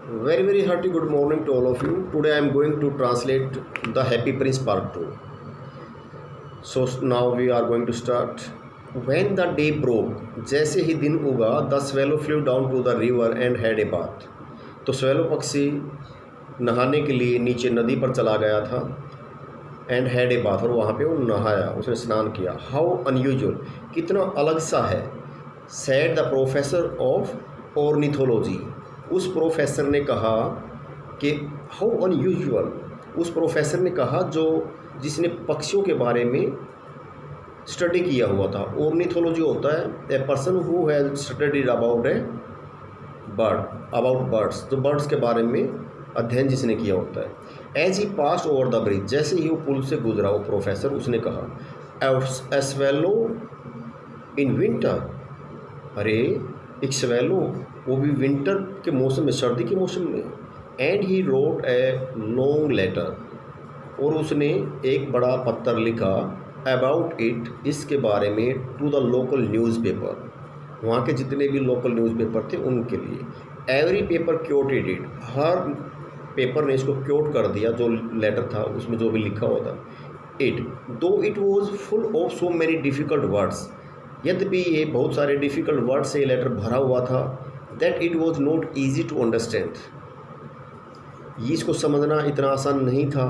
Very hearty good morning to all of you. Today I am going to translate The Happy Prince Part 2. So now we are going to start. When the day broke, जैसे ही दिन उगा, the swallow flew down to the river and had a bath. तो swallow पक्षी नहाने के लिए नीचे नदी पर चला गया था and had a bath, और वहाँ पे वो नहाया, उसने स्नान किया. How unusual, कितना अलग सा है. Said the professor of ornithology. उस प्रोफेसर ने कहा कि हाउ अनयूजुअल, उस प्रोफेसर ने कहा जिसने पक्षियों के बारे में स्टडी किया हुआ था. ऑर्निथोलॉजी होता है a person who has studied about birds, तो बर्ड्स के बारे में अध्ययन जिसने किया होता है. As he pass over the bridge, जैसे ही वो पुल से गुजरा वो प्रोफेसर, उसने कहा ए स्वेलो इन विंटर, अरे एक स्वेलो, वो भी विंटर के मौसम में, सर्दी के मौसम में. And he wrote a long letter, और उसने एक बड़ा पत्र लिखा अबाउट इट, इसके बारे में, टू द लोकल न्यूज़पेपर, वहाँ के जितने भी लोकल न्यूज़पेपर थे उनके लिए. एवरी पेपर क्योटेड इट, हर पेपर ने इसको क्योट कर दिया, जो लेटर था उसमें जो भी लिखा हुआ था. इट दो it was full of so many difficult words, यद्यपि ये बहुत सारे डिफ़िकल्ट वर्ड से ये लेटर भरा हुआ था. That it was not easy to understand, इसको समझना इतना आसान नहीं था.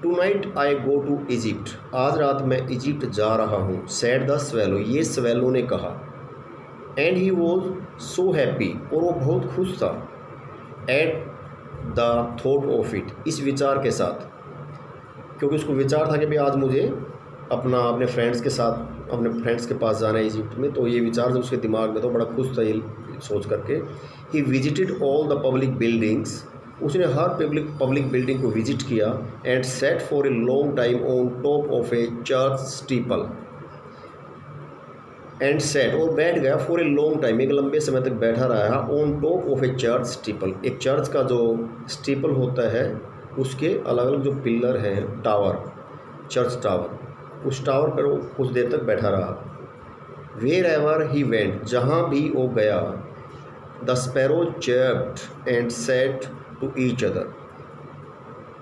Tonight I go to Egypt, आज रात मैं इजिप्ट जा रहा हूँ. सैड द स्वेलो, ये स्वेलो ने कहा. And he was so happy, और वो बहुत खुश था. At the thought of it, इस विचार के साथ, क्योंकि उसको विचार था कि भाई आज मुझे अपने फ्रेंड्स के पास जाना है इजिप्ट में. तो ये विचार जब उसके दिमाग में, तो बड़ा खुश था ये सोच करके. He visited all the public buildings, उसने हर पब्लिक बिल्डिंग को विजिट किया. And set for a long time on top of A church steeple, and set, और बैठ गया, फॉर ए लॉन्ग टाइम, एक लंबे समय तक बैठा रहा, on top of A church steeple, एक चर्च का जो स्टीपल होता है उसके अलग अलग जो पिलर हैं, टावर, चर्च टावर, उस टावर पर वो कुछ देर तक बैठा रहा. वेयर एवर ही वेंट, जहाँ भी वो गया, the sparrow chirped and said to each other,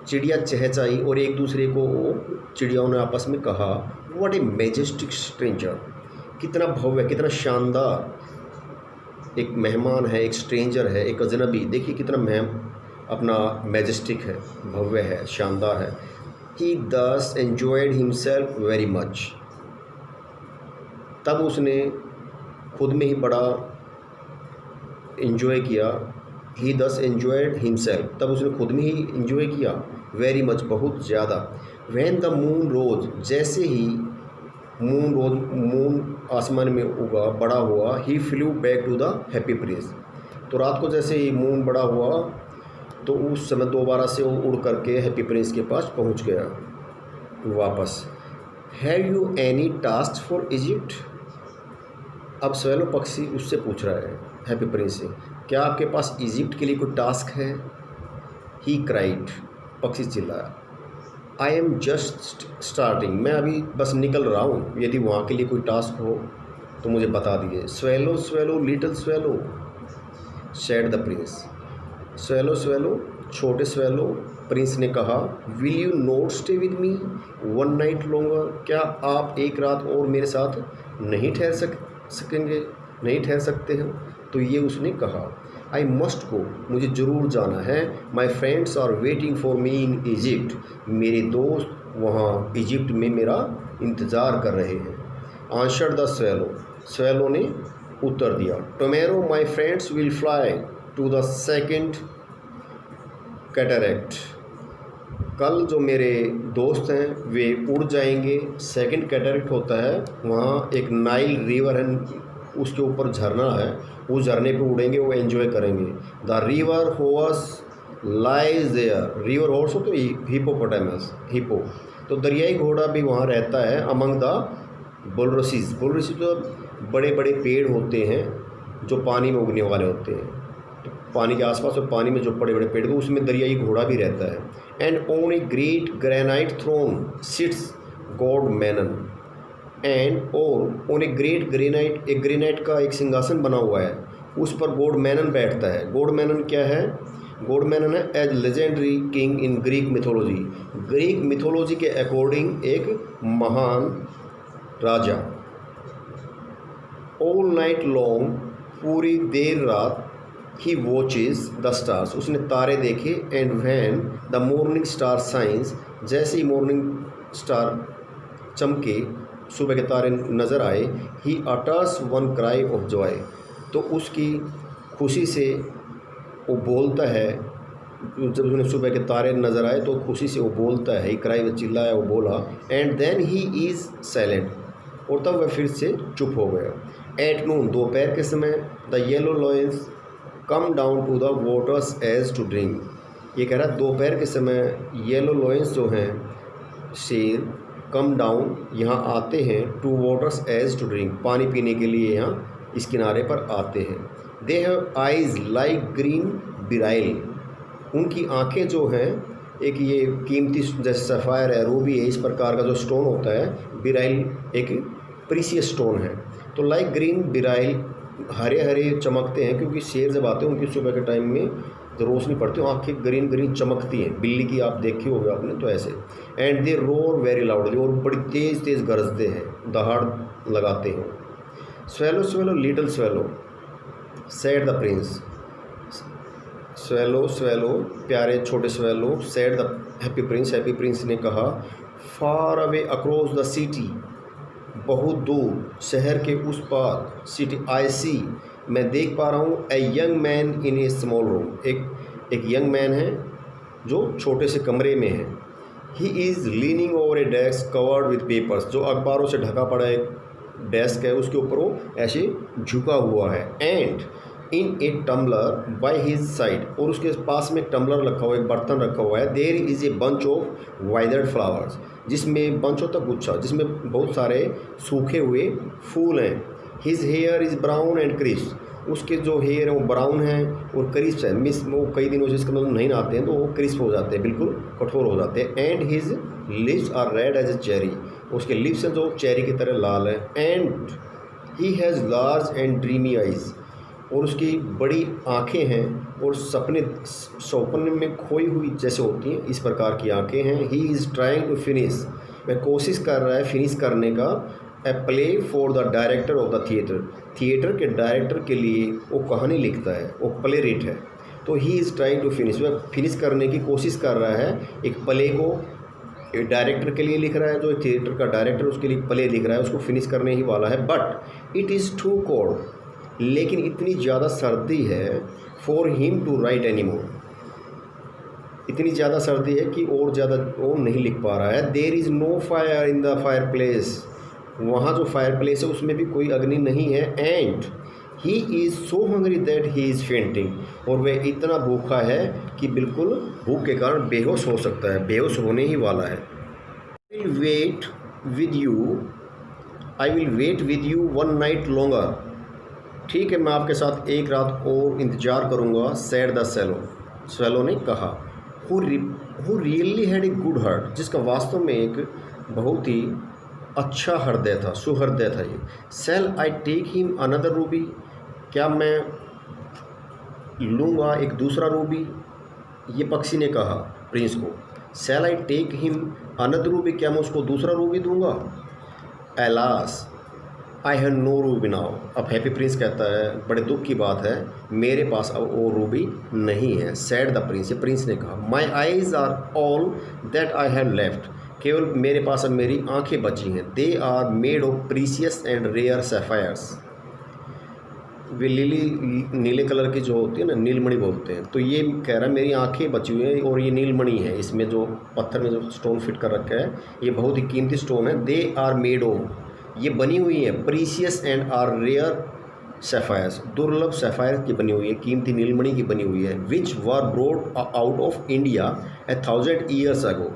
चिड़िया चहचाई और एक दूसरे को चिड़ियाओं ने आपस में कहा. व्हाट ए मैजेस्टिक स्ट्रेंजर, कितना भव्य, कितना शानदार एक मेहमान है, एक स्ट्रेंजर है, एक अजनबी. देखिए कितना अपना मैजेस्टिक है, भव्य है, शानदार है. He thus enjoyed himself very much, तब उसने खुद में ही बड़ा enjoy किया. He thus enjoyed himself, तब उसने खुद में ही enjoy किया. very much, बहुत ज़्यादा. When the moon rose, जैसे ही मून आसमान में उगा, बड़ा हुआ. He flew back to the happy prince, तो रात को जैसे ही मून बड़ा हुआ तो उस समय दोबारा से वो उड़ करके हैप्पी प्रिंस के पास पहुंच गया वापस. Have you any task for Egypt, अब स्वेलो पक्षी उससे पूछ रहा है हैप्पी प्रिंस से, क्या आपके पास इजिप्ट के लिए कोई टास्क है. ही क्राइड, पक्षी चिल्लाया. आई एम जस्ट स्टार्टिंग, मैं अभी बस निकल रहा हूँ, यदि वहाँ के लिए कोई टास्क हो तो मुझे बता दीजिए. Swallow swallow little swallow, said the Prince, swallow swallow, छोटे स्वेलो, प्रिंस ने कहा. Will you not stay with me one night longer, क्या आप एक रात और मेरे साथ नहीं ठहर सकते हो. तो ये उसने कहा. आई मस्ट गो, मुझे ज़रूर जाना है. My friends are waiting for me in Egypt, मेरे दोस्त वहाँ इजिप्ट में मेरा इंतज़ार कर रहे हैं. आंसर्ड द स्वेलो, स्वेलो ने उत्तर दिया. Tomorrow my friends will fly to the second cataract, कल जो मेरे दोस्त हैं वे उड़ जाएंगे. सेकेंड कैटरैक्ट होता है, वहाँ एक नाइल रिवर है, उसके ऊपर झरना है, उस झरने पे उड़ेंगे, वो एंजॉय करेंगे. The river horse lies there, river horse हो तो हिपोपोटामस, हिपो, तो दरियाई घोड़ा भी वहाँ रहता है. अमंग द बुलरसीज, बुलरसीज तो बड़े बड़े पेड़ होते हैं जो पानी में उगने वाले होते हैं, तो पानी के आसपास और पानी में जो बड़े बड़े पेड़, तो उसमें दरियाई घोड़ा भी रहता है. And on a great granite throne sits god Memnon, and और ऑन ए ग्रेट ग्रेनाइट, एक ग्रेनाइट का एक सिंहासन बना हुआ है, उस पर गोडमैनन बैठता है। गोडमैनन क्या है? गोडमैनन है as legendary king in Greek mythology, Greek mythology के अकॉर्डिंग एक महान राजा। ऑल नाइट लॉन्ग, पूरी देर रात, ही वॉचेज द स्टार्स, उसने तारे देखे। And when the morning star signs, जैसे ही मॉर्निंग स्टार चमके, सुबह के तारे नज़र आए, he utters one cry of joy, तो उसकी खुशी से वो बोलता है। जब उन्हें सुबह के तारे नज़र आए तो खुशी से वो बोलता है, क्राई, वो चिल्लाया, वो बोला। And then he is silent, और तब वह फिर से चुप हो गया। एट नून, दोपहर के समय, the yellow lions come down to the water's edge to drink, ये कह रहा है दोपहर के समय येलो लॉयंस जो हैं शेर, कम डाउन, यहाँ आते हैं, to water's edge to drink, पानी पीने के लिए यहाँ इस किनारे पर आते हैं। They have eyes like green beryl, उनकी आँखें जो हैं, एक ये कीमती जैसे सफ़ायर है, रूबी है, इस प्रकार का जो स्टोन होता है, बिराइल एक प्रीसियस स्टोन है। तो लाइक ग्रीन बिराइल, हरे हरे चमकते हैं, क्योंकि शेर जब आते हैं उनकी सुबह के टाइम में जो रोशनी पड़ती है आँखें ग्रीन ग्रीन चमकती हैं, बिल्ली की आप देखी होगी आपने, तो ऐसे। And they roar very loudly, और बड़ी तेज़ तेज़ गरजते हैं, दहाड़ लगाते हैं। Swallow swallow little swallow said the Prince, swallow swallow प्यारे छोटे swallow, said the happy prince, happy prince ने कहा। Far away across the city, बहुत दूर, शहर के उस पार, सिटी, आई सी, मैं देख पा रहा हूँ, a young man in A small room, एक यंग मैन है जो छोटे से कमरे में है। He is leaning over A desk covered with papers, जो अखबारों से ढका पड़ा एक डेस्क है, उसके ऊपर वो ऐसे झुका हुआ है। And in a tumbler by his side, और उसके पास में एक टम्बलर रखा हुआ है, एक बर्तन रखा हुआ है। There is a bunch of withered flowers, जिसमें बंच होता गुच्छा, जिसमें बहुत सारे सूखे हुए फूल हैं। His hair is brown and crisp, उसके जो हेयर है वो ब्राउन है और क्रिस्प है। मिस वो कई दिनों से इसका मतलब नहीं नहाते हैं तो वो क्रिस्प हो जाते हैं, बिल्कुल कठोर हो जाते हैं। And his lips are red as a cherry, उसके लिप्स हैं जो चेरी की तरह लाल है। And he has large and dreamy eyes, और उसकी बड़ी आँखें हैं और सपने में खोई हुई जैसे होती हैं, इस प्रकार की आँखें हैं। He is trying to finish, वह कोशिश कर रहा है फिनिश करने का। A play for the director of the theatre, theatre के डायरेक्टर के लिए वो कहानी लिखता है, वो प्ले रिट है। तो he is trying to finish, वह फिनिश करने की कोशिश कर रहा है। एक प्ले को डायरेक्टर के लिए लिख रहा है, जो थिएटर का डायरेक्टर उसके लिए प्ले लिख रहा है, उसको फिनिश करने ही वाला है। But it is too cold, लेकिन इतनी ज़्यादा सर्दी है, for him to write any more, इतनी ज़्यादा सर्दी है कि और ज़्यादा वो नहीं लिख पा रहा है। There is no fire in the fireplace, वहाँ जो फायर प्लेस है उसमें भी कोई अग्नि नहीं है। And he is so hungry that he is fainting, और वह इतना भूखा है कि बिल्कुल भूख के कारण बेहोश हो सकता है, बेहोश होने ही वाला है। I will wait with you one night longer, ठीक है मैं आपके साथ एक रात और इंतज़ार करूँगा। सैड द स्वेलो, स्वेलो ने कहा। Who really had a good heart, जिसका वास्तव में एक बहुत ही अच्छा हृदय था, सुहृदय था ये। Shall I take him another ruby, क्या मैं लूँगा एक दूसरा रूबी, ये पक्षी ने कहा प्रिंस को। Shall I take him another ruby, क्या मैं उसको दूसरा रूबी दूँगा। Alas I have no ruby now, अब हैप्पी प्रिंस कहता है बड़े दुख की बात है, मेरे पास अब वो रूबी नहीं है। सैड द प्रिंस, ये प्रिंस ने कहा। My eyes are all that I have left, केवल मेरे पास अब मेरी आंखें बची हैं। They are made of precious and rare sapphires, वे नीले कलर की जो होती है ना, नीलमणि बोलते हैं। तो ये कह रहा है मेरी आंखें बची हुई हैं और ये नीलमणि है, इसमें जो पत्थर में जो स्टोन फिट कर रखा है ये बहुत ही कीमती स्टोन है। दे आर मेड ऑफ, ये बनी हुई है, प्रीसियस एंड आर रेयर सैफायर्स, दुर्लभ सैफायर की बनी हुई है, कीमती नीलमणि की बनी हुई है। Which were brought out of India 1000 years ago,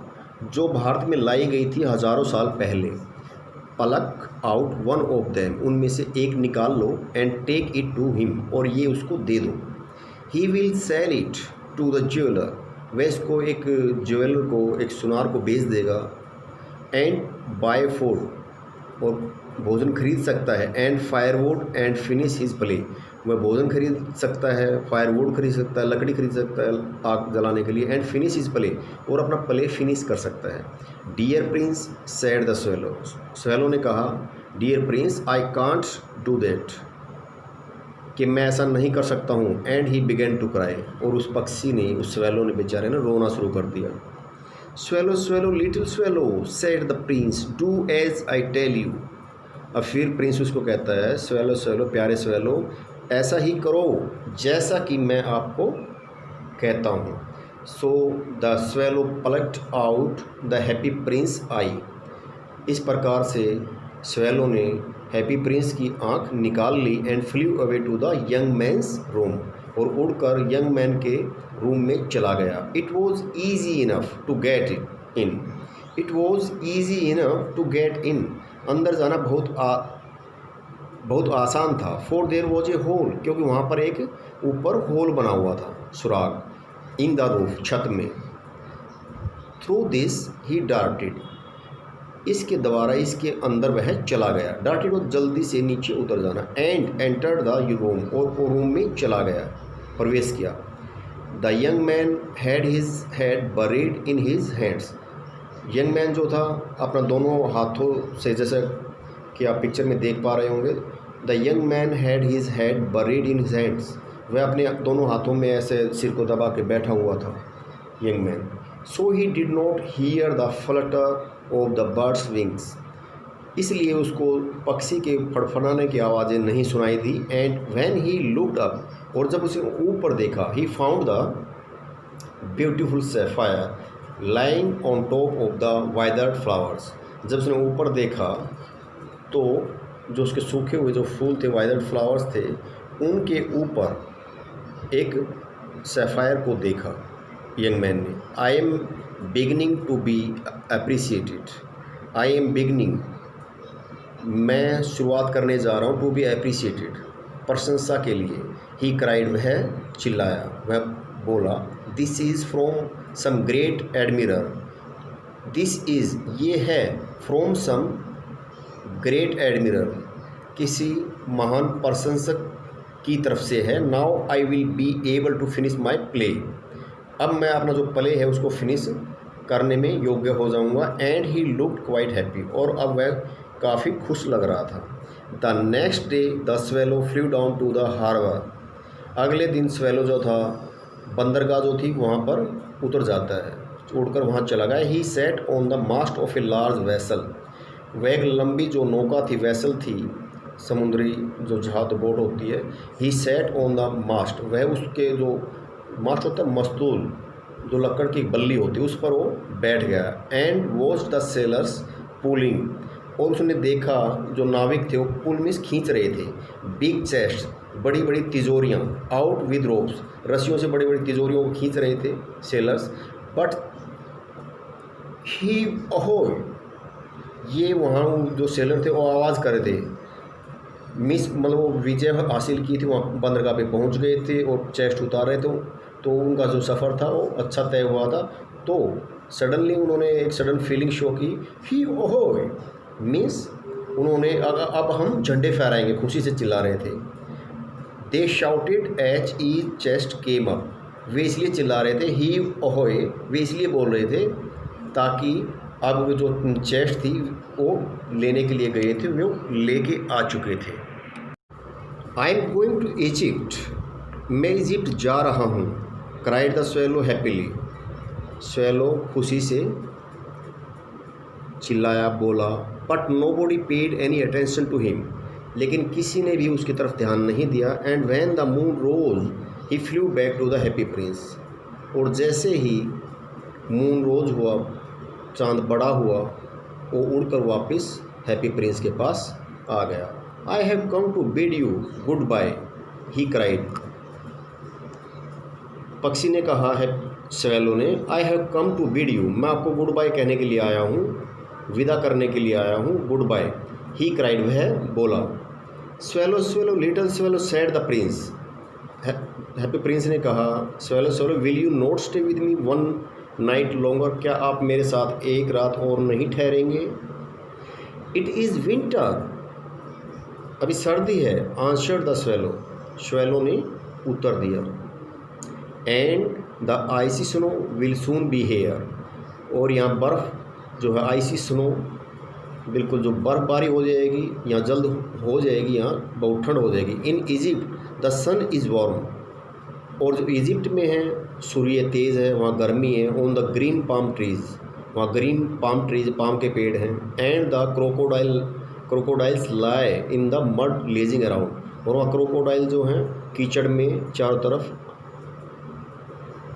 जो भारत में लाई गई थी हज़ारों साल पहले। Pluck out one of them, उनमें से एक निकाल लो। And take it to him, और ये उसको दे दो। He will sell it to the jeweller, वह इसको एक ज्वेलर को, एक सुनार को बेच देगा। एंड बाय फूड, और भोजन खरीद सकता है। And firewood and finish his play, वह भोजन खरीद सकता है, फायरवुड खरीद सकता है, लकड़ी खरीद सकता है आग जलाने के लिए, एंड फिनिश इज प्ले, और अपना प्ले फिनिश कर सकता है। Dear prince said the swallow, swallow ने कहा dear prince I can't do that, कि मैं ऐसा नहीं कर सकता हूँ। And he began to cry, और उस पक्षी ने, उस स्वेलो ने बेचारे ने रोना शुरू कर दिया। Swallow swallow little swallow said the prince do as I tell you. अब फिर प्रिंस उसको कहता है स्वेलो स्वेलो प्यारे स्वेलो, ऐसा ही करो जैसा कि मैं आपको कहता हूँ। So the swallow plucked out the happy prince eye. इस प्रकार से स्वेलो ने हैप्पी प्रिंस की आंख निकाल ली। And flew away to the young man's room, और उड़कर यंग मैन के रूम में चला गया। It was easy enough to get in, it was easy enough to get in, अंदर जाना बहुत आसान था। For there was a hole, क्योंकि वहाँ पर एक ऊपर होल बना हुआ था, सुराग, इन द रूफ, छत में। थ्रू दिस ही डार्टेड, इसके द्वारा इसके अंदर वह चला गया। डार्टेड और जल्दी से नीचे उतर जाना। एंड एंटर्ड द रूम, और रूम में चला गया, प्रवेश किया। The young man had his head buried in his hands, young man जो था अपना दोनों हाथों से, जैसे कि आप पिक्चर में देख पा रहे होंगे, the young man had his head buried in his hands, वह अपने दोनों हाथों में ऐसे सिर को दबा के बैठा हुआ था young man. So he did not hear the flutter of the bird's wings, इसलिए उसको पक्षी के फड़फड़ाने की आवाज़ें नहीं सुनाई दी। And when he looked up, और जब उसे ऊपर देखा, he found the beautiful sapphire lying on top of the withered flowers, जब उसने ऊपर देखा तो जो उसके सूखे हुए जो फूल थे, वाइदर्ड फ्लावर्स थे, उनके ऊपर एक सैफायर को देखा यंग मैन ने। I am beginning to be appreciated, I am beginning, मैं शुरुआत करने जा रहा हूँ, टू बी अप्रिसिएटेड, प्रशंसा के लिए। ही क्राइड, वह चिल्लाया, वह बोला, this is from some great admirer, this is, ये है, फ्रॉम सम ग्रेट एडमिरर, किसी महान प्रशंसक की तरफ से है। Now I will be able to finish my play, अब मैं अपना जो प्ले है उसको फिनिश करने में योग्य हो जाऊंगा। And he looked quite happy, और अब वह काफ़ी खुश लग रहा था। The next day the swallow flew down to the harbour, अगले दिन स्वेलो जो था बंदरगाह जो थी वहाँ पर उतर जाता है, उड़कर वहाँ चला गया। He sat on the mast of a large vessel, वह एक लंबी जो नौका थी, वेसल थी, समुद्री जो जहाज बोट होती है। ही सेट ऑन द मास्ट, वह उसके जो मास्ट होता है, मस्तूल जो लकड़ की बल्ली होती है, उस पर वो बैठ गया। And watch the sellers pulling, और उसने देखा जो नाविक थे वो पुल में खींच रहे थे। बिग चेस्ट, बड़ी बड़ी तिजोरियाँ, आउट विद रोप्स, रस्सियों से बड़ी बड़ी तिजोरियों को खींच रहे थे सेलर्स। बट ही अहोय, ये वहाँ जो सेलर थे वो आवाज़ कर रहे थे, मिस मतलब वो विजय हासिल की थी, वहाँ बंदरगाह पे पहुँच गए थे और चेस्ट उतार रहे थे, तो उनका जो सफ़र था वो अच्छा तय हुआ था। तो सडनली उन्होंने एक सडन फीलिंग शो की, ही ओहो मीन्स उन्होंने अब हम झंडे फहराएंगे, खुशी से चिल्ला रहे थे। They shouted each chest came up, वे इसलिए चिल्ला रहे थे, ही ओहोए वे इसलिए बोल रहे थे ताकि अब जो चेस्ट थी वो लेने के लिए गए थे, वो लेके आ चुके थे। I am going to Egypt, मैं इजिप्ट जा रहा हूँ। Cried the swallow happily, swallow खुशी से चिल्लाया, बोला। But nobody paid any attention to him, लेकिन किसी ने भी उसकी तरफ ध्यान नहीं दिया। And when the moon rose he flew back to the happy prince, और जैसे ही मून रोज हुआ, चांद बड़ा हुआ, वो उड़कर वापस हैप्पी प्रिंस के पास आ गया। I have come to bid you goodbye, he cried, पक्षी ने कहा है स्वेलो ने, I have come to bid you, मैं आपको गुड बाय कहने के लिए आया हूँ, विदा करने के लिए आया हूँ, गुड बाय। ही क्राइड, वह बोला। Swallow swallow little swallow said the Prince, happy prince ने कहा, swallow swallow will you not stay with me one night longer, क्या आप मेरे साथ एक रात और नहीं ठहरेंगे? इट इज़ विंटर, अभी सर्दी है। आंसर्ड द स्वेलो, स्वेलो ने उत्तर दिया। And the icy snow will soon be here, और यहाँ बर्फ़ जो है आइसी स्नो बिल्कुल जो बर्फ़बारी हो जाएगी यहाँ जल्द हो जाएगी, यहाँ बहुत ठंड हो जाएगी। In Egypt the sun is warm, और जो इजिप्ट में है सूर्य तेज़ है, वहाँ गर्मी है। On the green palm trees, वहाँ ग्रीन पाम ट्रीज पाम के पेड़ हैं। And the crocodiles lie in the mud lazing around, और वहाँ क्रोकोडाइल जो हैं कीचड़ में चारों तरफ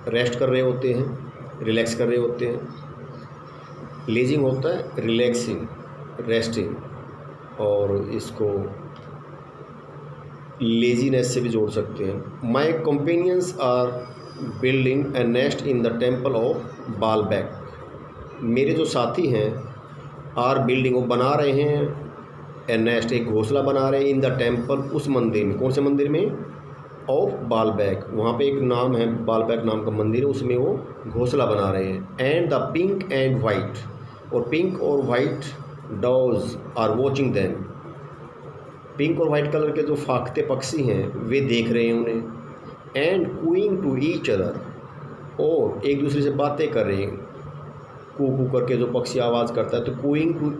रेस्ट कर रहे होते हैं, रिलैक्स कर रहे होते हैं। लेजिंग होता है रिलैक्सिंग, रेस्टिंग, और इसको लेजीनेस से भी जोड़ सकते हैं। My companions are building a nest in the temple of Baalbek, मेरे जो साथी हैं आर बिल्डिंग, वो बना रहे हैं ए नेस्ट, एक घोंसला बना रहे हैं इन द टेम्पल, उस मंदिर में। कौन से मंदिर में? ऑफ बालबैक, वहाँ पे एक नाम है बालबैक नाम का मंदिर है, उसमें वो घोंसला बना रहे हैं। And the pink and white, और पिंक और white doves are watching them, pink और वाइट कलर के जो फाख्ते पक्षी हैं वे देख रहे हैं उन्हें। And cooing to each other, और एक दूसरे से बातें कर रहे हैं। कू कू करके जो पक्षी आवाज़ करता है, तो कूइंग टू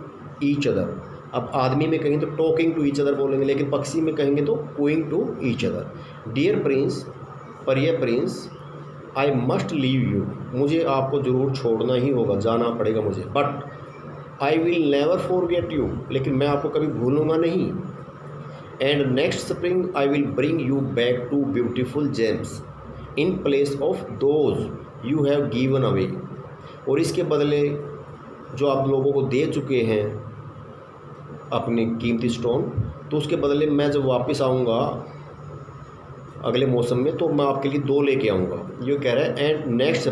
ईच अदर। अब आदमी में कहेंगे तो टॉकिंग टू ईच अदर बोलेंगे, लेकिन पक्षी में कहेंगे तो cooing to each other. Dear prince, पर ये prince, I must leave you, मुझे आपको ज़रूर छोड़ना ही होगा, जाना पड़ेगा मुझे। But I will never forget you, लेकिन मैं आपको कभी भूलूंगा नहीं। And next spring I will bring you back two beautiful gems in place of those you have given away, और इसके बदले जो आप लोगों को दे चुके हैं अपने कीमती स्टोन, तो उसके बदले मैं जब वापस आऊँगा अगले मौसम में, तो मैं आपके लिए 2 लेके आऊँगा, ये कह रहा है। एंड नेक्स्ट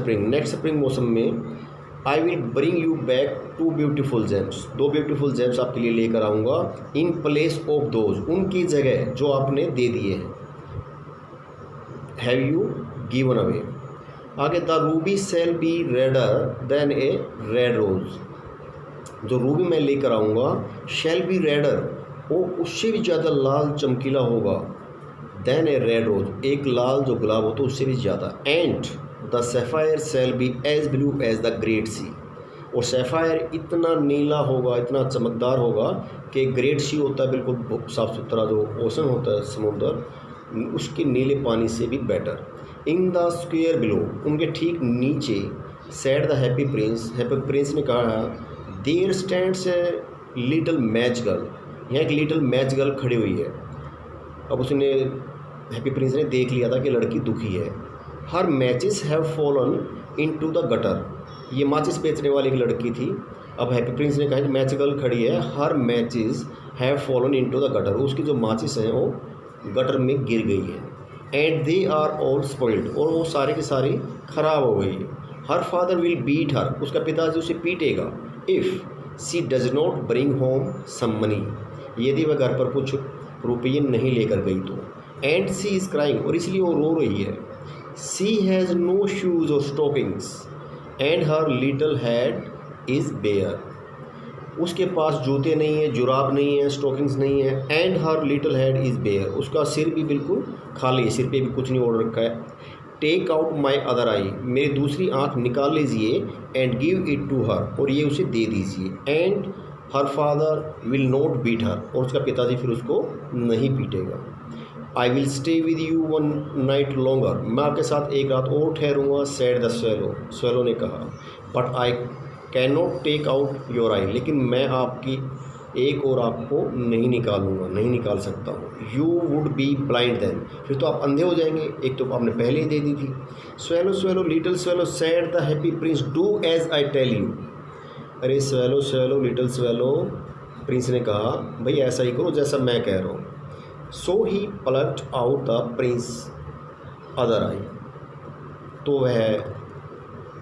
स्प्रिंग मौसम में आई will bring you back 2 beautiful James, 2 beautiful James आपके लिए लेकर आऊँगा। इन प्लेस ऑफ दोज, उनकी जगह जो आपने दे दिए हैं। Have you given away. आगे, the ruby shall be redder than a red rose, जो रूबी मैं लेकर आऊँगा शेल बी रेडर, वो उससे भी ज़्यादा लाल चमकीला होगा। देन ए रेड रोज, एक लाल जो गुलाब होता है उससे भी ज़्यादा। And the sapphire shall be as blue as the great sea, और सैफायर इतना नीला होगा, इतना चमकदार होगा कि ग्रेट सी होता है बिल्कुल साफ़ सुथरा जो ओशन होता है समुंदर, उसके नीले पानी से भी better. In the square below, उनके ठीक नीचे, सेड द हैप्पी प्रिंस ने कहा, there stands a little match girl, यहाँ एक लिटिल मैच गर्ल खड़ी हुई है। अब उसने हैप्पी प्रिंस ने देख लिया था कि लड़की दुखी है। Her matches have fallen into the gutter, ये माचिस बेचने वाली एक लड़की थी। अब हैप्पी प्रिंस ने कहा कि मैच गर्ल खड़ी है, her matches have fallen into the gutter, उसकी जो माचिस हैं वो गटर में गिर गई है। And they are all spoiled, और वो सारे की सारी खराब हो गई है। Her father will beat her, उसका पिताजी उसे पीटेगा। If she does not bring home some money, यदि वह घर पर कुछ रुपये नहीं लेकर गई तो। एंड सी इज़ क्राइंग, और इसलिए वो रो रही है। She has no shoes or stockings and her little head is bare, उसके पास जूते नहीं है, जुराब नहीं है, स्टॉकिंग्स नहीं है। And her little head is bare, उसका सिर भी बिल्कुल खाली है, सिर पे भी कुछ नहीं ओढ़ रखा है। Take out my other eye, मेरी दूसरी आँख निकाल लीजिए। And give it to her, और ये उसे दे दीजिए। And her father will not beat her, और उसका पिताजी फिर उसको नहीं पीटेगा। I will stay with you 1 night longer, मैं आपके साथ एक रात और ठहरूँगा। सैड द स्वेलो ने कहा। But I can not take out your eye, लेकिन मैं आपकी एक और आपको नहीं निकालूंगा, नहीं निकाल सकता हूँ। You would be blind then, फिर तो आप अंधे हो जाएंगे, एक तो आपने पहले ही दे दी थी। Swallow little swallow said the happy prince, do as I tell you. अरे स्वेलो लिटिल स्वेलो, प्रिंस ने कहा भाई ऐसा ही करो जैसा मैं कह रहा हूँ। So he plucked out the prince other eye, तो वह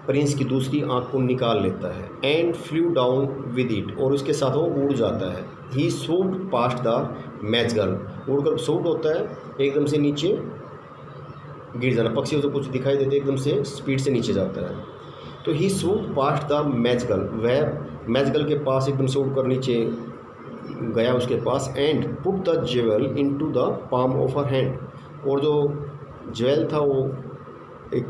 प्रिंस की दूसरी आँख को निकाल लेता है। And flew down with it, और उसके साथ वो उड़ जाता है। He swooped past the match girl, उड़कर सूट होता है एकदम से नीचे गिर जाना, पक्षियों से कुछ दिखाई देते एकदम से स्पीड से नीचे जाता है। तो he swooped past the match girl, वह मैच गर्ल के पास एकदम से उड़कर नीचे गया उसके पास। And put the jewel into the palm of her hand, और जो ज्वेल था वो एक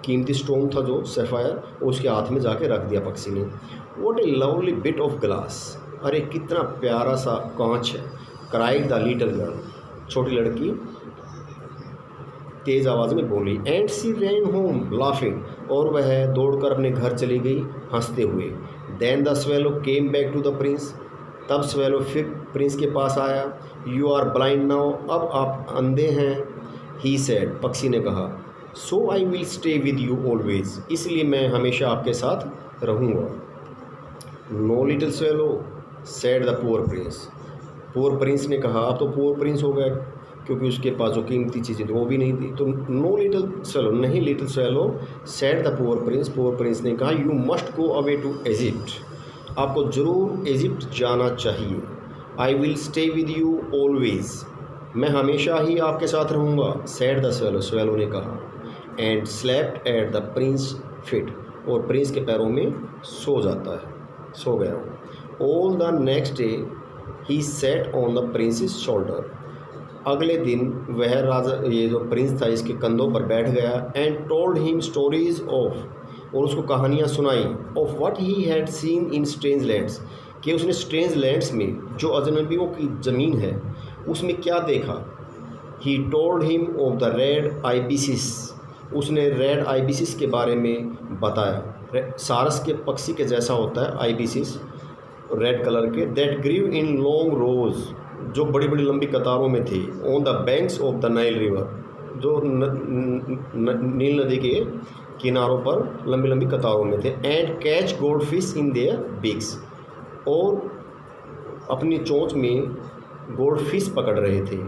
कीमती स्टोन था जो सैफायर, उसके हाथ में जाके रख दिया पक्षी ने। What A lovely bit of glass, अरे कितना प्यारा सा कांच है। क्राइड द लिटिल गर्ल, छोटी लड़की तेज़ आवाज़ में बोली। And she ran home laughing, और वह दौड़कर अपने घर चली गई हंसते हुए। Then the swallow came back to the prince, तब स्वेलो फिर प्रिंस के पास आया। यू आर ब्लाइंड नाउ, अब आप अंधे हैं। ही सेड, पक्षी ने कहा। So I will stay with you always, इसलिए मैं हमेशा आपके साथ रहूँगा। No little swallow, said the poor prince, poor prince ने कहा। अब तो पुअर प्रिंस हो गया क्योंकि उसके पास जो कीमती चीज़ें थी वो भी नहीं थी। तो नो लिटिल स्वेलो, नहीं little swallow, said the poor prince, poor prince ने कहा। You must go away to Egypt, आपको ज़रूर इजिप्ट जाना चाहिए। I will stay with you always, मैं हमेशा ही आपके साथ रहूँगा। सेड द स्वेलो, स्वेलो ने कहा। And slept at the Prince fit, और प्रिंस के पैरों में सो जाता है, सो गया वो। All the next day he sat on the princess shoulder, अगले दिन वह राजा, ये जो प्रिंस था, इसके कंधों पर बैठ गया। And told him stories of, और उसको कहानियाँ सुनाई। Of what he had seen in strange lands, कि उसने स्ट्रेंज लैंड्स में, जो अजनबियों की ज़मीन है, उसमें क्या देखा। He told him of the red ibises, उसने रेड आइबिसिस के बारे में बताया। सारस के पक्षी के जैसा होता है आइबिसिस, रेड कलर के। दैट ग्रीव इन लॉन्ग रोज, जो बड़ी बड़ी लंबी कतारों में थी। On the banks of the Nile river, जो नील नदी के किनारों पर लंबी लंबी कतारों में थे। And catch gold fish in their beaks, और अपनी चोंच में गोल्ड फिश पकड़ रहे थे।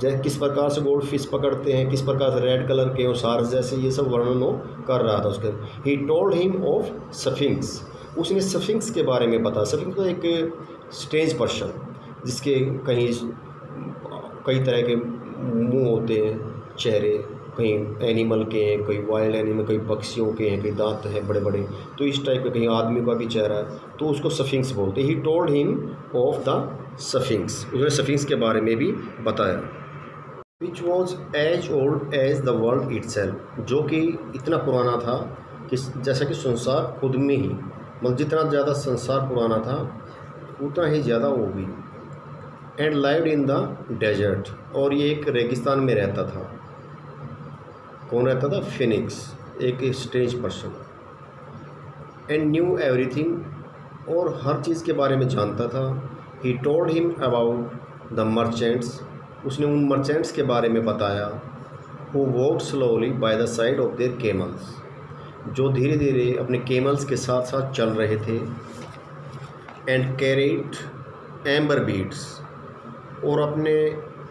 जैसे किस प्रकार से गोल्ड फिश पकड़ते हैं, किस प्रकार से रेड कलर के और सारस जैसे, ये सब वर्णन वो कर रहा था उसके। ही टोल्ड हिम ऑफ स्फिंक्स, उसने स्फिंक्स के बारे में बताया। स्फिंक्स तो एक स्ट्रेंज पर्सन, जिसके कई तरह के मुंह होते हैं, चेहरे, कहीं एनिमल के हैं, कहीं वाइल्ड एनिमल, कहीं पक्षियों के हैं, कहीं दांत हैं बड़े बड़े, तो इस टाइप का कहीं आदमी का भी चेहरा है, तो उसको स्फिंक्स बोलते हैं। He told him of the sphinx, उसने स्फिंक्स के बारे में भी बताया। Which was as old as the world itself, जो कि इतना पुराना था कि जैसा कि संसार खुद में ही, मतलब जितना ज़्यादा संसार पुराना था उतना ही ज़्यादा वो भी। And lived in the desert, और ये एक रेगिस्तान में रहता था। कौन रहता था? फिनिक्स, एक strange person. And knew everything, और हर चीज़ के बारे में जानता था। He told him about the merchants, उसने उन मर्चेंट्स के बारे में बताया। Who walked slowly by the side of their camels, जो धीरे धीरे अपने केमल्स के साथ साथ चल रहे थे। एंड कैरिड एम्बर बीड्स, और अपने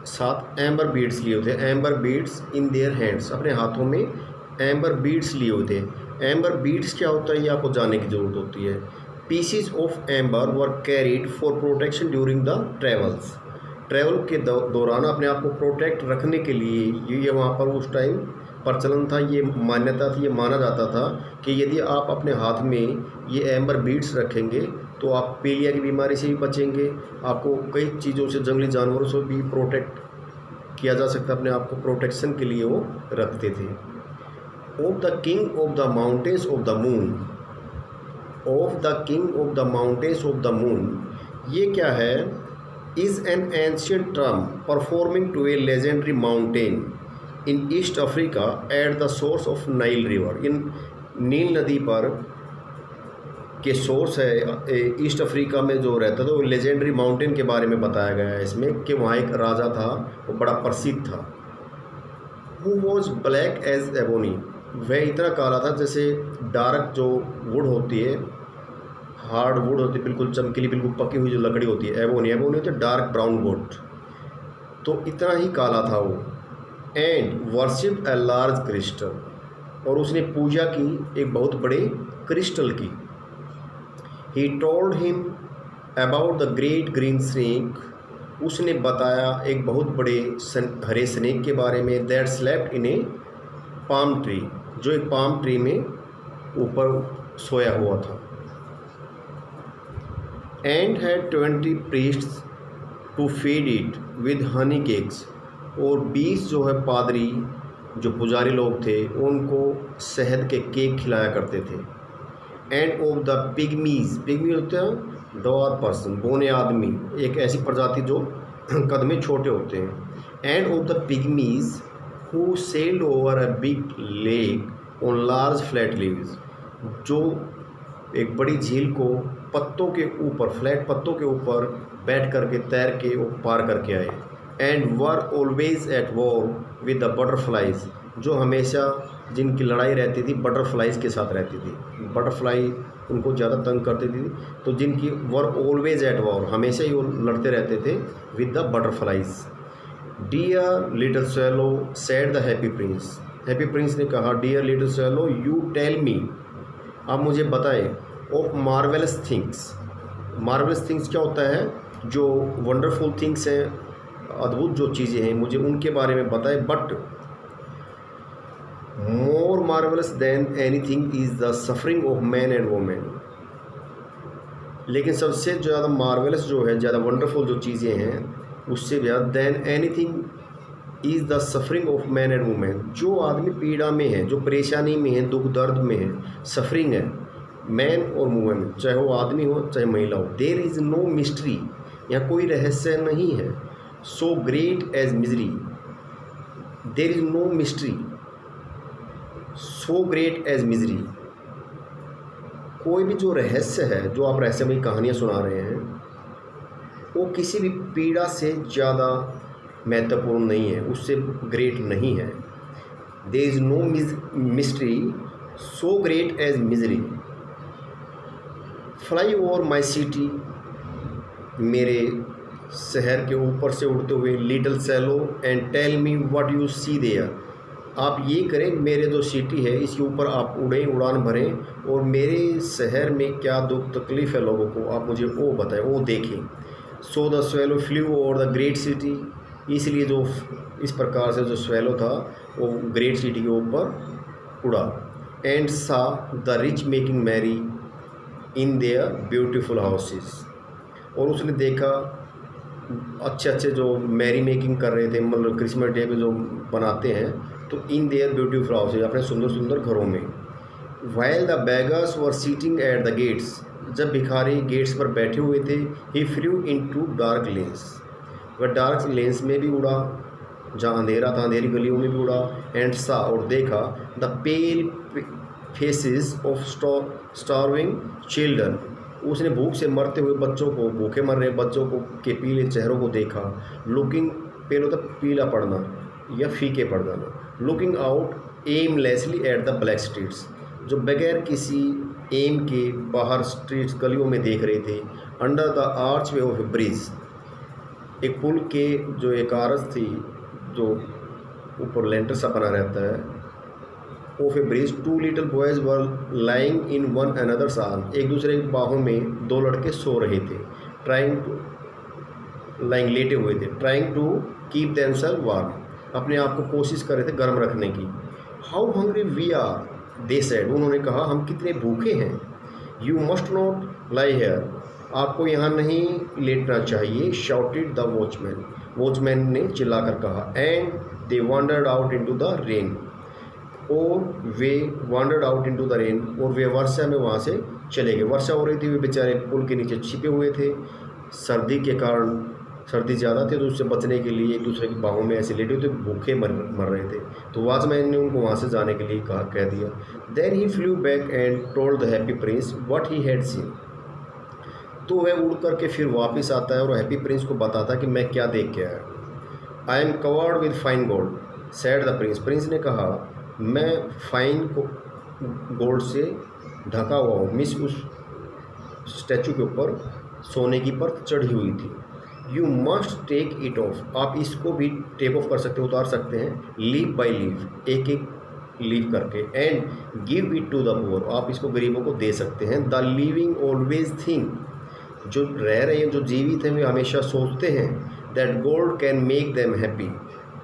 साथ एम्बर बीड्स लिए हुए थे। Amber beads in their hands, अपने हाथों में एम्बर बीड्स लिए हुए थे। एम्बर बीड्स क्या होता है ये आपको जानने की ज़रूरत होती है। PCs of amber were carried for protection during the travels, travel के दौरान अपने आप को प्रोटेक्ट रखने के लिए ये वहाँ पर उस टाइम प्रचलन था, ये मान्यता थी, ये माना जाता था कि यदि आप अपने हाथ में ये एम्बर बीड्स रखेंगे तो आप पीलिया की बीमारी से भी बचेंगे, आपको कई चीज़ों से, जंगली जानवरों से भी प्रोटेक्ट किया जा सकता है। अपने आप को प्रोटेक्शन के लिए वो रखते थे। Of the king of the mountains of the moon, of the king of the mountains of the moon, ये क्या है? Is an ancient term performing to a legendary mountain in East Africa at the source of Nile river. इन नील नदी पर के source है east Africa में जो रहता था, वो लेजेंडरी माउंटेन के बारे में बताया गया है इसमें कि वहाँ एक राजा था, वो बड़ा प्रसिद्ध था। Who was black as ebony, वह इतना काला था जैसे डार्क जो वुड होती है, हार्ड वुड होती है, बिल्कुल चमकीली, बिल्कुल पकी हुई जो लकड़ी होती है, एबोनी, एबोनी होती है डार्क ब्राउन वुड, तो इतना ही काला था वो। And worship a large crystal, और उसने पूजा की एक बहुत बड़े क्रिस्टल की। ही told him about the great green snake, उसने बताया एक बहुत बड़े हरे स्नेक के बारे में। That slept in a palm tree, जो एक पाम ट्री में ऊपर सोया हुआ था। And had 20 priests to feed it with honey cakes, और 20 जो है पादरी जो पुजारी लोग थे उनको शहद के केक खिलाया करते थे। एंड ऑफ द पिग्मीज, पिग्मी होते हैं डॉर पर्सन, बौने आदमी, एक ऐसी प्रजाति जो कद में छोटे होते हैं। And of the pygmies who sailed over a big lake on large flat leaves, जो एक बड़ी झील को पत्तों के ऊपर, फ्लैट पत्तों के ऊपर बैठ करके तैर के वो पार करके आए। And were always at war with the butterflies, जो हमेशा जिनकी लड़ाई रहती थी बटरफ्लाइज के साथ रहती थी, बटरफ्लाई उनको ज़्यादा तंग करती थी, तो जिनकी वर ऑलवेज एट वॉर, हमेशा ही वो लड़ते रहते थे with the butterflies. Dear little swallow said the happy prince, happy prince ने कहा dear little swallow you tell me, आप मुझे बताएं, of marvellous things. Marvellous things क्या होता है, जो वंडरफुल थिंग्स हैं, अद्भुत जो चीज़ें हैं, मुझे उनके बारे में बताएं। But more marvellous than anything is the suffering of man and women, लेकिन सबसे ज़्यादा मार्वेलस जो है, ज़्यादा वंडरफुल जो चीज़ें हैं, उससे ज़्यादा than anything is the suffering of man and women, जो आदमी पीड़ा में है, जो परेशानी में है, दुख दर्द में है, सफरिंग है, मैन और वुमेन, चाहे वो आदमी हो चाहे महिला हो। देयर इज़ नो मिस्ट्री, यहाँ कोई रहस्य नहीं है। So great as misery, there is no mystery, so great as misery, कोई भी जो रहस्य है, जो आप रहस्यमयी कहानियाँ सुना रहे हैं, वो किसी भी पीड़ा से ज़्यादा महत्वपूर्ण नहीं है, उससे ग्रेट नहीं है। There is no mystery so great as misery. Fly over my city, मेरे शहर के ऊपर से उड़ते हुए, little swallow and tell me what you see there, आप ये करें, मेरे जो सिटी है इसके ऊपर आप उड़ें, उड़ान भरें, और मेरे शहर में क्या दुख तकलीफ़ है लोगों को, आप मुझे वो बताएं, वो देखें। सो the swallow flu over the great city, इसलिए जो इस प्रकार से जो स्वेलो था वो ग्रेट सिटी के ऊपर उड़ा। And saw the rich making merry in their beautiful houses, और उसने देखा अच्छे अच्छे जो मैरी मेकिंग कर रहे थे, मतलब क्रिसमस डे पे जो बनाते हैं, तो इन देयर ब्यूटीफुल हाउसेज, अपने सुंदर सुंदर घरों में। While the beggars were sitting at the gates, जब भिखारी गेट्स पर बैठे हुए थे, he flew into dark lanes, वह डार्क लेन्स में भी उड़ा, जहाँ अंधेरा था अंधेरी गलियों में भी उड़ा। एंड सा, और देखा, the pale faces of starving children, उसने भूख से मरते हुए बच्चों को, भूखे मर रहे बच्चों को के पीले चेहरों को देखा। लुकिंग, पेल होता पीला पड़ना या फीके पड़ जाना। Looking out aimlessly at the black streets, जो बगैर किसी एम के बाहर स्ट्रीट्स गलियों में देख रहे थे। Under the arch way of a bridge, एक पुल के जो एक आरस थी, जो ऊपर लेंटर सा बना रहता है, of a bridge, two little boys were lying in one another's arm, एक दूसरे की बाहों में दो लड़के सो रहे थे। ट्राइंग टू, लाइंग लेटे हुए थे। Trying to keep themself warm, अपने आप को कोशिश कर रहे थे गर्म रखने की। How hungry we are they said, उन्होंने कहा हम कितने भूखे हैं। You must not lie here, आपको यहाँ नहीं लेटना चाहिए। शाउटेड द वॉचमैन, वॉचमैन ने चिल्लाकर कहा। And they wandered out into the rain, और वे wandered out into the rain, और वे वर्षा में वहाँ से चले गए। वर्षा हो रही थी, वे बेचारे पुल के नीचे छिपे हुए थे, सर्दी के कारण, सर्दी ज़्यादा थी तो उससे बचने के लिए एक दूसरे की बाहों में ऐसे लेटे हुए थे, भूखे मर रहे थे। तो वॉचमैन ने उनको वहाँ से जाने के लिए कह दिया। Then he flew back and told the happy Prince what he had seen, तो वह उड़ करके फिर वापस आता है और हैप्पी प्रिंस को बताता है कि मैं क्या देख के आया। I am covered with fine gold sad the Prince, Prince ने कहा मैं फाइन गोल्ड से ढका हुआ हूँ। मिस उस स्टैचू के ऊपर सोने की परत चढ़ी हुई थी। You must take it off, आप इसको भी टेक ऑफ कर सकते हैं, उतार सकते हैं, लीव बाई लीव, एक एक लीव करके। And give it to the poor, आप इसको गरीबों को दे सकते हैं। द लिविंग ऑलवेज थिंक, जो रह रहे हैं, जो जीवित हैं, वे हमेशा सोचते हैं that gold can make them happy,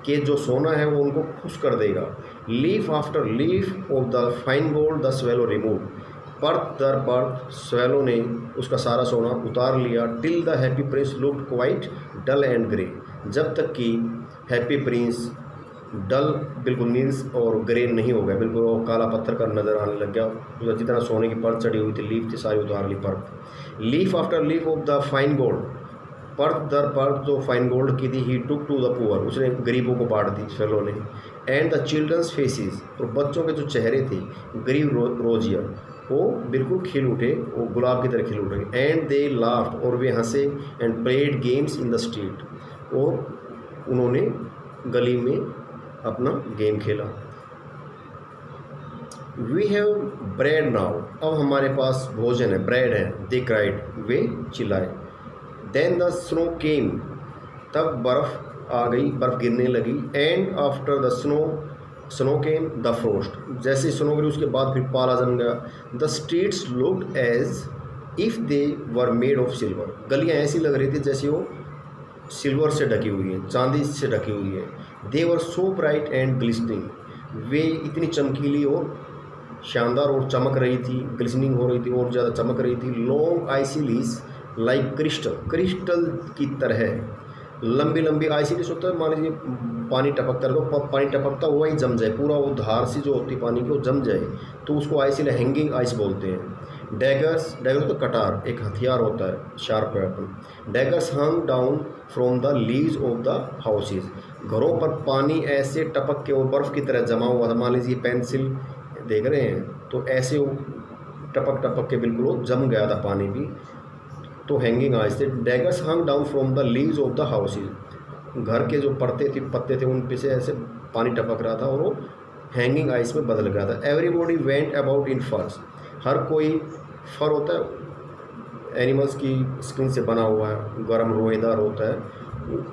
कि जो सोना है वो उनको खुश कर देगा। Leaf after leaf of the fine gold the swallow remove, परत दर परत स्वेलो ने उसका सारा सोना उतार लिया। Till the happy Prince looked quite dull and grey, जब तक कि हैप्पी प्रिंस डल बिल्कुल नील्स और ग्रे नहीं हो गया, बिल्कुल वो काला पत्थर का नज़र आने लग गया। उसका जितना सोने की परत चढ़ी हुई थी, लीफ थी, सारी उतार ली परत। Leaf after leaf of the fine gold, परत दर परत जो फाइन गोल्ड की थी, ही टुक टू द पुअर, उसने गरीबों को बांट दी फेलो ने। एंड द चिल्ड्रंस फेसिस, और बच्चों के जो चेहरे थे, ग्रीव रोजिया, वो बिल्कुल खिल उठे, वो गुलाब की तरह खिल उठे। एंड दे लाफ्ड, और वे हंसे। And played games in the street, और उन्होंने गली में अपना गेम खेला। वी हैव ब्रेड नाउ, अब हमारे पास भोजन है, ब्रेड है। दे क्राइड, वे चिल्लाए। देन द स्नो केम, तब बर्फ़ आ गई, बर्फ़ गिरने लगी। And after the snow came the frost, जैसे स्नो गिरी उसके बाद फिर पाला जम गया। The streets looked as if they were made of silver, गलियाँ ऐसी लग रही थी जैसे वो सिल्वर से ढकी हुई है, चांदी से ढकी हुई है। दे वर सो ब्राइट एंड ग्लिस्टनिंग, वे इतनी चमकीली और शानदार और चमक रही थी, ग्लिस्टनिंग हो रही थी और ज़्यादा चमक रही थी। लॉन्ग आइसिलीस लाइक क्रिस्टल, क्रिस्टल की तरह लंबी लंबी आइसिलीस होता है, मान लीजिए पानी टपकता है तो पानी टपकता हुआ ही जम जाए, पूरा वो धार सी जो होती है पानी की वो जम जाए, तो उसको आइसिल हैंगिंग आइस बोलते हैं। डैगर्स, डैगर्स तो कटार, एक हथियार होता है, sharp weapon. Daggers hung down from the leaves of the houses, घरों पर पानी ऐसे टपक के और बर्फ़ की तरह जमा हुआ था। मान लीजिए पेंसिल देख रहे हैं तो ऐसे वो टपक टपक के बिल्कुल वो जम गया था पानी भी, तो हैंगिंग आइस थे। Daggers hung down from the leaves of the houses, घर के जो पत्ते थे उन पे से ऐसे पानी टपक रहा था और वो हैंगिंग आइस में बदल गया था। एवरीबॉडी वेंट अबाउट इन फर्स, हर कोई, फर होता है एनिमल्स की स्किन से बना हुआ है, गर्म रोएदार होता है,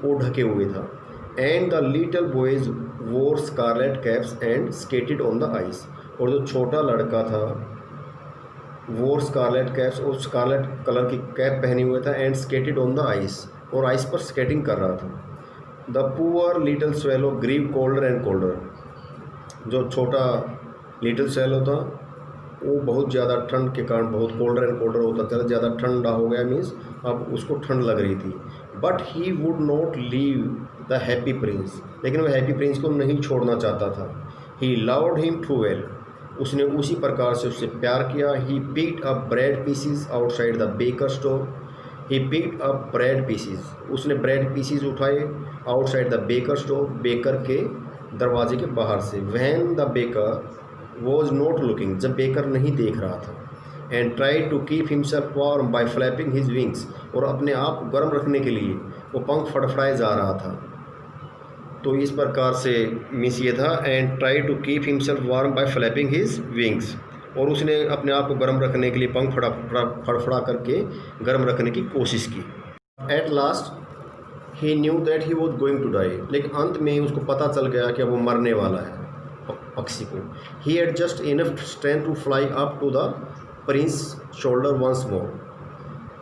वो ढके हुए था। And the little boys wore scarlet caps and skated on the ice, और जो छोटा लड़का था वोर स्कारलेट कैप्स, और स्कारलेट कलर की कैप पहने हुए था। And skated on the ice, और आइस पर स्केटिंग कर रहा था। The poor little swallow grew colder and colder, जो छोटा लिटिल स्वेलो था वो बहुत ज़्यादा ठंड के कारण बहुत कोल्डर एंड कोल्डर होता चला, ज़्यादा ठंडा हो गया, मीन्स अब उसको ठंड लग रही थी। But he would not leave the happy Prince, लेकिन वह हैप्पी प्रिंस को नहीं छोड़ना चाहता था। He loved him too well, उसने उसी प्रकार से उससे प्यार किया। He picked up bread pieces outside the baker store, he picked up bread pieces, उसने ब्रेड पीसीज उठाए outside the baker store, baker के दरवाजे के बाहर से। When the baker was not looking, जब बेकर नहीं देख रहा था। And try to keep himself warm by flapping his wings, और अपने आप को गर्म रखने के लिए वो पंख फड़फड़ाए जा रहा था। तो इस प्रकार से मिस ये था, and try to keep himself warm by flapping his wings, और उसने अपने आप को गर्म रखने के लिए पंख फड़फड़ा करके गर्म रखने की कोशिश की। At last he knew that he was going to die, लेकिन अंत में उसको पता चल गया कि वो मरने वाला है पक्षी को। He had just enough strength to fly up to the prince shoulder once more,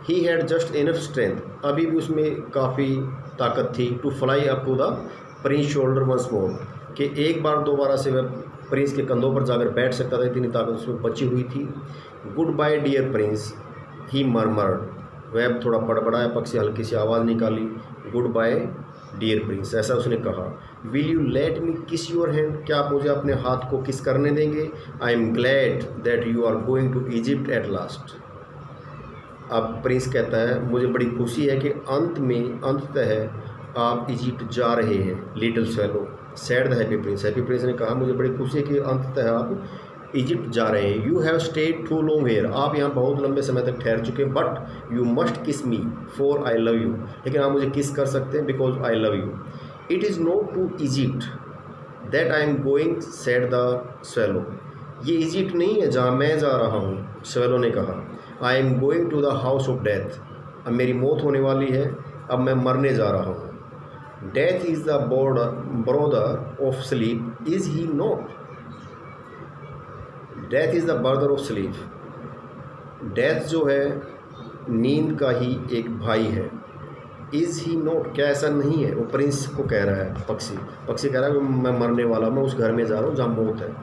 he had just enough strength, अभी भी उसमें काफ़ी ताकत थी, to fly up to the prince shoulder once more, कि एक बार दोबारा से वह प्रिंस के कंधों पर जाकर बैठ सकता था, इतनी ताकत उसमें बची हुई थी। गुड बाय डियर प्रिंस ही मरमर्ड, वह थोड़ा बड़बड़ाया, पक्षी हल्की सी आवाज़ निकाली, गुड बाय डियर प्रिंस, ऐसा उसने कहा। विल यू लेट मी किस योर हैंड, क्या आप मुझे अपने हाथ को किस करने देंगे। I am glad that you are going to Egypt at last, अब प्रिंस कहता है मुझे बड़ी खुशी है कि अंततः आप इजिप्ट जा रहे हैं। Little swallow said the happy prince, happy prince ने कहा मुझे बड़ी खुशी है कि अंततः आप इजिप्ट जा रहे हैं। You have stayed too long here, आप यहाँ बहुत लंबे समय तक ठहर चुके हैं। But you must kiss me for I love you, लेकिन आप मुझे किस कर सकते हैं because I love you. It is not to Egypt that I am going, said the swallow, ये इजिप्ट नहीं है जहाँ मैं जा रहा हूँ, स्वेलो ने कहा। I am going to the house of death, अब मेरी मौत होने वाली है, अब मैं मरने जा रहा हूँ। Death is the brother of sleep, is he not, death is the brother of sleep, death जो है नींद का ही एक भाई है। इज़ ही नॉट, क्या ऐसा नहीं है, वो प्रिंस को कह रहा है, पक्षी कह रहा है मैं मरने वाला, मैं उस घर में जा रहा हूँ जहाँ मौत है।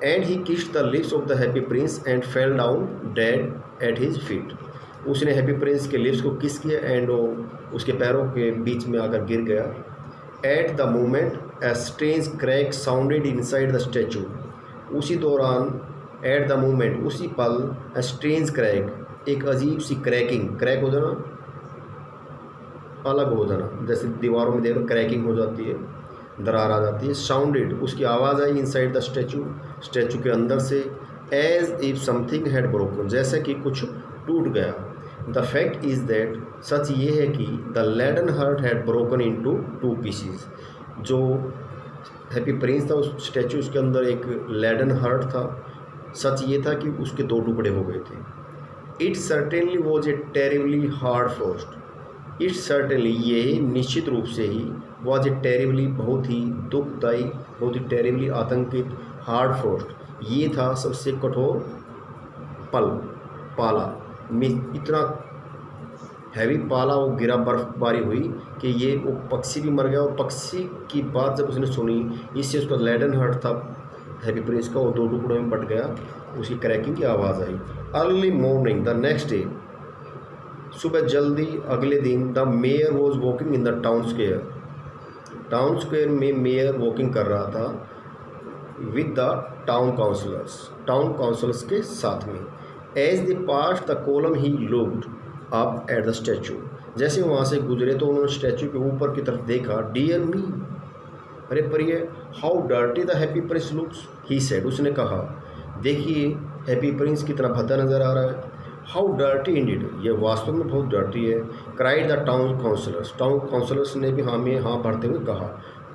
And he kissed the lips of the happy Prince and fell down dead at his feet, उसने हैप्पी प्रिंस के लिप्स को किस किया एंड वो उसके पैरों के बीच में आकर गिर गया। At the moment a strange crack sounded inside the statue. उसी दौरान, एट द मोमेंट, उसी पल, ए स्ट्रेंज क्रैक, एक अजीब सी क्रैकिंग, क्रैक हो जाना, अलग हो जाना, जैसे दीवारों में देखो क्रैकिंग हो जाती है, दरार आ जाती है। साउंडेड, उसकी आवाज़ आई इनसाइड द स्टैचू, स्टैचू के अंदर से। As if something had broken, जैसे कि कुछ टूट गया। द फैक्ट इज़ दैट, सच ये है कि the leaden heart had broken into 2 pieces. जो हैप्पी प्रिंस था उस स्टैचू, उसके अंदर एक लेडन हार्ट था। सच ये था कि उसके 2 टुकड़े हो गए थे। It certainly was a terribly hard Frost. It certainly, ये निश्चित रूप से ही, वॉज ए टेरिबली, बहुत ही दुखदायी, बहुत ही टेरिबली आतंकित, हार्ड फ्रॉस्ट, ये था सबसे कठोर पाला में, इतना हैवी पाला वो गिरा, बर्फबारी हुई कि ये वो पक्षी भी मर गया। और पक्षी की बात जब उसने सुनी, इससे उसका लेडन हार्ट था हैप्पी प्रिंस का, वो 2 टुकड़ों में बट गया, उसकी क्रैकिंग की आवाज़ आई। Early morning the next day, सुबह जल्दी अगले दिन, the mayor was walking in the town square. Town square में मेयर वॉकिंग कर रहा था विद द टाउन काउंसलर्स के साथ में। As they passed the column he looked up at the statue. जैसे वहाँ से गुजरे तो उन्होंने स्टैचू के ऊपर की तरफ देखा। डियर मी, अरे प्रिय, how dirty the happy Prince looks, he said, उसने कहा, देखिए हैप्पी प्रिंस कितना भद्दा नज़र आ रहा है। हाउ डर्टी इंडीड, ये वास्तव में बहुत डर्टी है। क्राइड द टाउन काउंसलर्स ने भी हाँ भरते हुए कहा।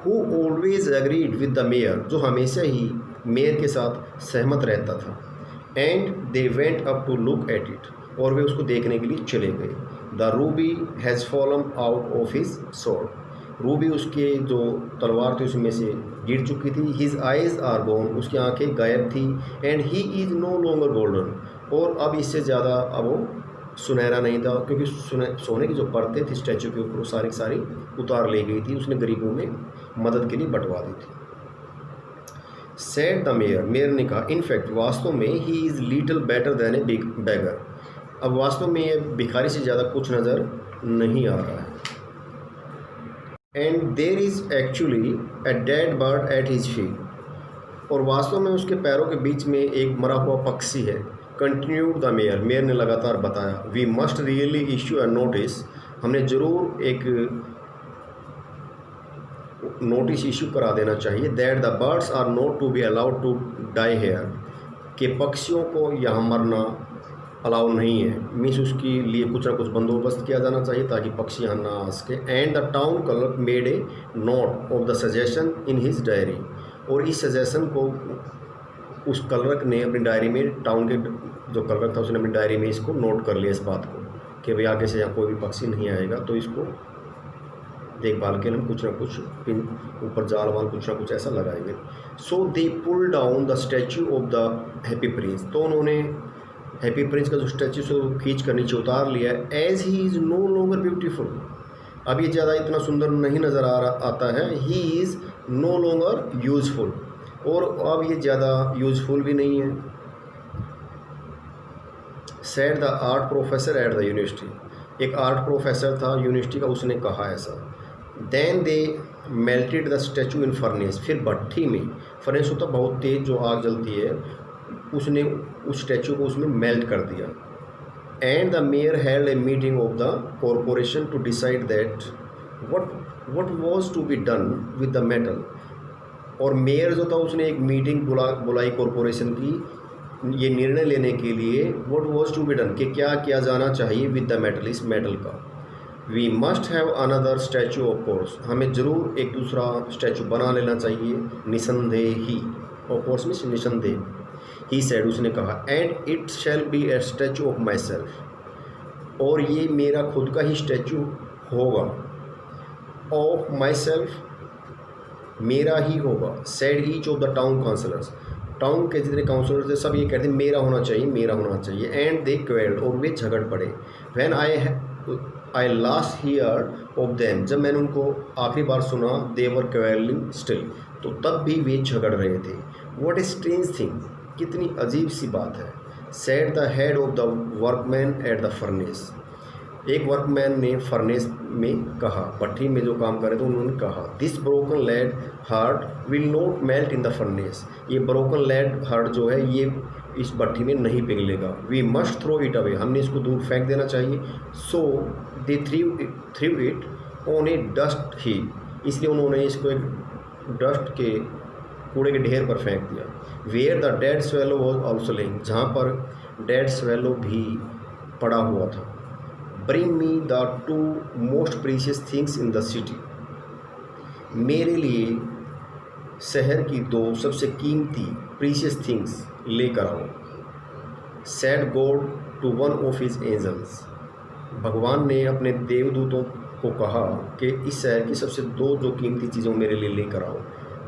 Who always agreed with the mayor, जो हमेशा ही मेयर के साथ सहमत रहता था। And they went up to look at it, और वे उसको देखने के लिए चले गए। The ruby has fallen out of his sword, ruby उसके जो तलवार थी उसमें से गिर चुकी थी। हिज आइज़ आर गॉन, उसकी आंखें गायब थी। And he is no longer golden, और अब इससे ज़्यादा अब वो सुनहरा नहीं था, क्योंकि सोने की जो परतें थी स्टैचू के ऊपर वो सारी की सारी उतार ली गई थी, उसने गरीबों में मदद के लिए बंटवा दी थी। सेड द मेयर ने कहा, इनफैक्ट, वास्तव में, he is little better than a big beggar, अब वास्तव में ये भिखारी से ज़्यादा कुछ नज़र नहीं आ रहा है। And there is actually a dead bird at his feet, और वास्तव में उसके पैरों के बीच में एक मरा हुआ पक्षी है। कंटिन्यूड द मेयर ने लगातार बताया। We must really issue a notice, हमने ज़रूर एक नोटिस इशू करा देना चाहिए। That the birds are not to be allowed to die here, कि पक्षियों को यहाँ मरना अलाउ नहीं है। मीन्स उसके लिए कुछ ना कुछ बंदोबस्त किया जाना चाहिए ताकि पक्षी यहाँ ना आ सके। And the town clerk made a note of the suggestion in his diary, और इस सजेशन को उस क्लर्क ने अपनी डायरी में, टाउन के जो क्लर्क था उसने अपनी डायरी में इसको नोट कर लिया, इस बात को, कि भाई आगे से यहाँ कोई भी पक्षी नहीं आएगा, तो इसको देखभाल के लिए हम कुछ ना कुछ पिन ऊपर जाल वाल कुछ ना कुछ ऐसा लगाएंगे। So they pull down the statue of the happy prince, तो उन्होंने हैप्पी प्रिंस का जो स्टैचू से खींच कर नीचे उतार लिया। As he is no longer beautiful, अब ये ज़्यादा इतना सुंदर नहीं नज़र आता है। He is no longer useful, और अब ये ज़्यादा यूजफुल भी नहीं है। Said the art professor at the university, एक आर्ट प्रोफेसर था यूनिवर्सिटी का, उसने कहा ऐसा। Then they melted the statue in furnace, फिर भट्ठी में, फर्नेस होता बहुत तेज़ जो आग जलती है, उसने उस स्टैचू को उसमें मेल्ट कर दिया। And the mayor held a meeting of the corporation to decide that what was to be done with the metal, और मेयर जो था उसने एक मीटिंग बुलाई कॉरपोरेशन की, ये निर्णय लेने के लिए, what was to be done, कि क्या किया जाना चाहिए विद द मेटल, इस मेटल का। We must have another statue of course, हमें ज़रूर एक दूसरा स्टैचू बना लेना चाहिए, निसंदेह ही, ऑफ कोर्स मीन्स निसंदेह। ही सेड, उसने कहा। And it shall be a statue of myself, और ये मेरा खुद का ही स्टैचू होगा। ऑफ माई सेल्फ, मेरा ही होगा। Said each of the town councillors, town के जितने काउंसलर्स थे सब ये कहते हैं मेरा होना चाहिए, मेरा होना चाहिए। एंड दे क्वेल्ड, और वे झगड़ पड़े। When I last here of them, जब मैंने उनको आखिरी बार सुना, दे वर क्वेलिंग स्टिल, तो तब भी वे झगड़ रहे थे। व्हाट ए स्ट्रेंज थिंग, कितनी अजीब सी बात है। Said the head of the workman at the furnace, एक वर्कमैन ने फर्नेस में कहा, भट्ठी में जो काम कर रहे थे उन्होंने कहा, this broken lead heart will not melt in the furnace, ये ब्रोकन लेड हार्ट जो है ये इस भट्ठी में नहीं पिघलेगा, we must throw it away, हमने इसको दूर फेंक देना चाहिए। So they threw it on a dust heap, इसलिए उन्होंने इसको एक डस्ट के कूड़े के ढेर पर फेंक दिया। Where the dead swallow was also lying, जहाँ पर डेड स्वेलो भी पड़ा हुआ था। Bring me the two most precious things in the city, मेरे लिए शहर की दो सबसे कीमती प्रीशियस थिंग्स लेकर आओ। Said God to one of his angels, भगवान ने अपने देवदूतों को कहा कि इस शहर की सबसे दो जो कीमती चीज़ों मेरे लिए लेकर आओ।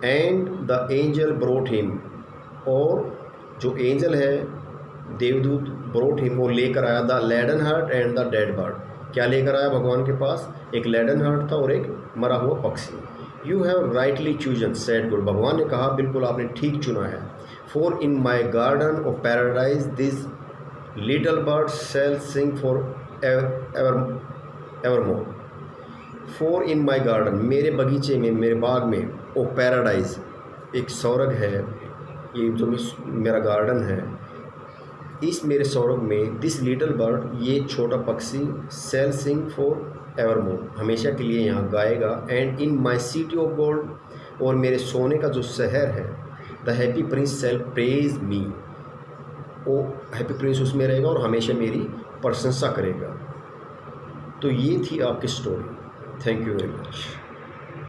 And the angel brought him, और जो एंजल है देवदूत ब्रोट हिम वो लेकर आया the leaden heart and the dead bird, क्या लेकर आया भगवान के पास? एक लेडन हार्ट था और एक मरा हुआ पक्षी। You have rightly chosen said God, भगवान ने कहा बिल्कुल आपने ठीक चुना है। For in my garden of paradise this little bird shall sing for evermore. For in my garden, मेरे बगीचे में, मेरे बाग में, ओ पैराडाइज एक स्वर्ग है, ये जो मेरा गार्डन है, इस मेरे स्वर्ग में दिस लिटल बर्ड ये छोटा पक्षी सेल सिंग फॉर एवरमोर हमेशा के लिए यहाँ गाएगा। And in my city of gold, और मेरे सोने का जो शहर है the happy Prince sell praise me, वो हैप्पी प्रिंस उसमें रहेगा और हमेशा मेरी प्रशंसा करेगा। तो ये थी आपकी story. Thank you very much.